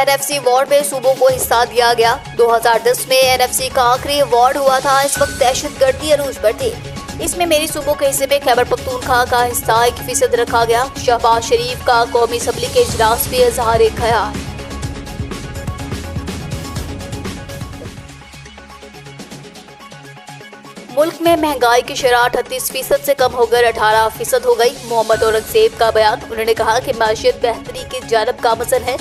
NFC award में सूबों को हिस्सा दिया गया। 2010 में एनएफसी का आखिरी अवार्ड हुआ था। इस वक्त दहशतगर्दी अरूज पर थी। इसमें मेरी सूबों के हिस्से में खैबर पख्तूनख्वा का हिस्सा 1% रखा गया। शहबाज शरीफ का कौमी असम्बली के इजलास में इजहार ख्याल। मुल्क में महंगाई की शरह 38% से कम होकर 18% हो गई। मोहम्मद औरंगजेब का बयान। उन्होंने कहा कि माशियत बेहतरी की जानब गामज़न है।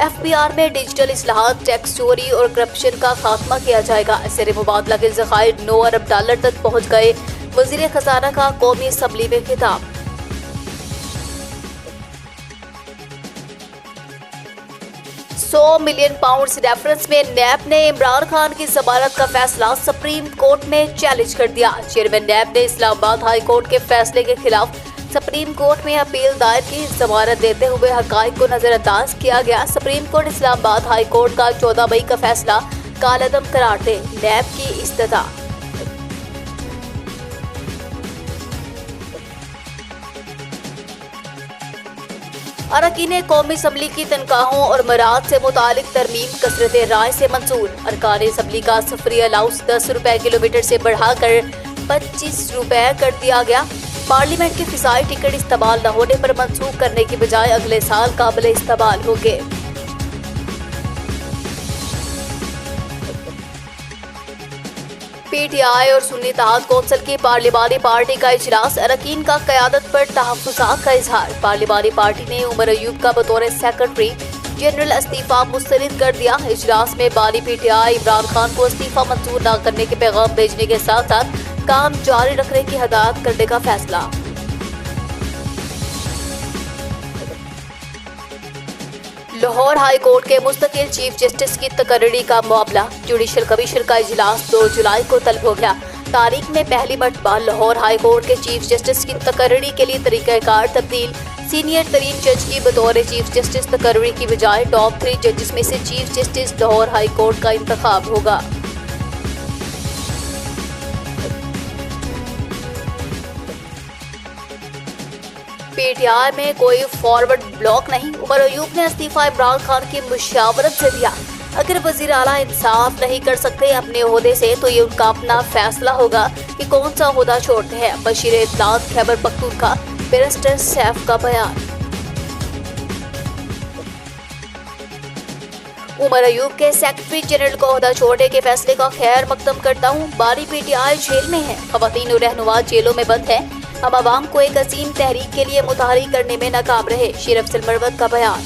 FBR में डिजिटल इस्लाहात, टैक्स चोरी और करप्शन का खात्मा किया जाएगा। ज़र मुबादला के ज़खायर 9 अरब डॉलर तक पहुँच गए। वज़ीर खजाना का कौमी असम्बली में खिताब। £100 मिलियन रेफरेंस में नैब ने इमरान खान की जमानत का फैसला सुप्रीम कोर्ट में चैलेंज कर दिया। चेयरमैन नैब ने इस्लामाबाद हाई कोर्ट के फैसले के खिलाफ सुप्रीम कोर्ट में अपील दायर की। जमानत देते हुए हकाइक को नजरअंदाज किया गया। Supreme court Islamabad high court का 14 मई का फैसला कालअदम करार दे। नैब की इस्तदा। अरकान कौमी असम्बली की तनख्वाहों और मराद से मुतालिक तरमीम कसरत राय से मंजूर। अरकान असम्बली का सफरी अलाउंस 10 रुपए किलोमीटर से बढ़ाकर 25 रुपए कर दिया गया। पार्लियामेंट के फिजाई टिकट इस्तेमाल न होने पर मंसूख करने की बजाय अगले साल काबिल इस्तेमाल होंगे। PTI और सुन्नी इत्तेहाद कौंसिल की पार्लिमानी पार्टी का इजलास। अरकान का क़यादत पर तहफ़्फ़ुज़ात का इजहार। पार्लिमानी पार्टी ने उमर अयूब का बतौर सेक्रेटरी जनरल इस्तीफा मुस्तरद कर दिया। इजलास में बानी PTI इमरान खान को इस्तीफा मंजूर न करने के पैगाम भेजने के साथ साथ काम जारी रखने की हदायत करने का फैसला। लाहौर हाई कोर्ट के मुस्तकिल चीफ जस्टिस की तकर्री का मामला। जुडिशल कमीशन का इजलास 2 जुलाई को तलब हो गया। तारीख में पहली मरतबा लाहौर हाई कोर्ट के चीफ जस्टिस की तकर्री के लिए तरीक़ाकार तब्दील। सीनियर तरीन जज की बतौर चीफ जस्टिस तकर्री की बजाय टॉप 3 जजेस में से chief justice Lahore high court का इंतखाब होगा। PTI में कोई फॉरवर्ड ब्लॉक नहीं। उमर अयूब ने इस्तीफा इमरान खान की मुशावरत से दिया। अगर वज़ीर आला इंसाफ नहीं कर सकते अपने ओहदे से तो ये उनका अपना फैसला होगा कि कौन सा ओहदा छोड़ते हैं। बशीर इत्तलात खैबर पख्तूनख्वा बैरिस्टर सैफ का बयान। उमर अयूब के सेक्रेटरी जनरल को ओहदा छोड़ने के फैसले का खैर मकदम करता हूँ। बानी PTI जेल में है। ख़वातीन और रहनुमा जेलों में बंद है। हम आवाम को एक अजीम तहरीक के लिए मुतहरिक करने में नाकाम रहे। शेर अफजल मरवत का बयान।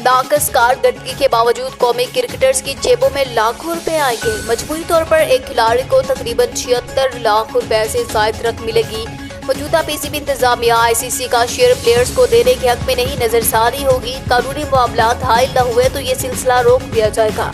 नाकस कारकर्दगी के बावजूद कौमी क्रिकेटर्स की जेबों में लाखों रुपए आएंगे। मजबूरी तौर पर एक खिलाड़ी को तकरीबन 76 लाख रुपए से जायद रकम मिलेगी। मौजूदा PCB इंतजामिया ICC का शेयर प्लेयर्स को देने के हक में नहीं, नजरसानी होगी। कानूनी मामलात हायल न हुए तो ये सिलसिला रोक दिया जाएगा।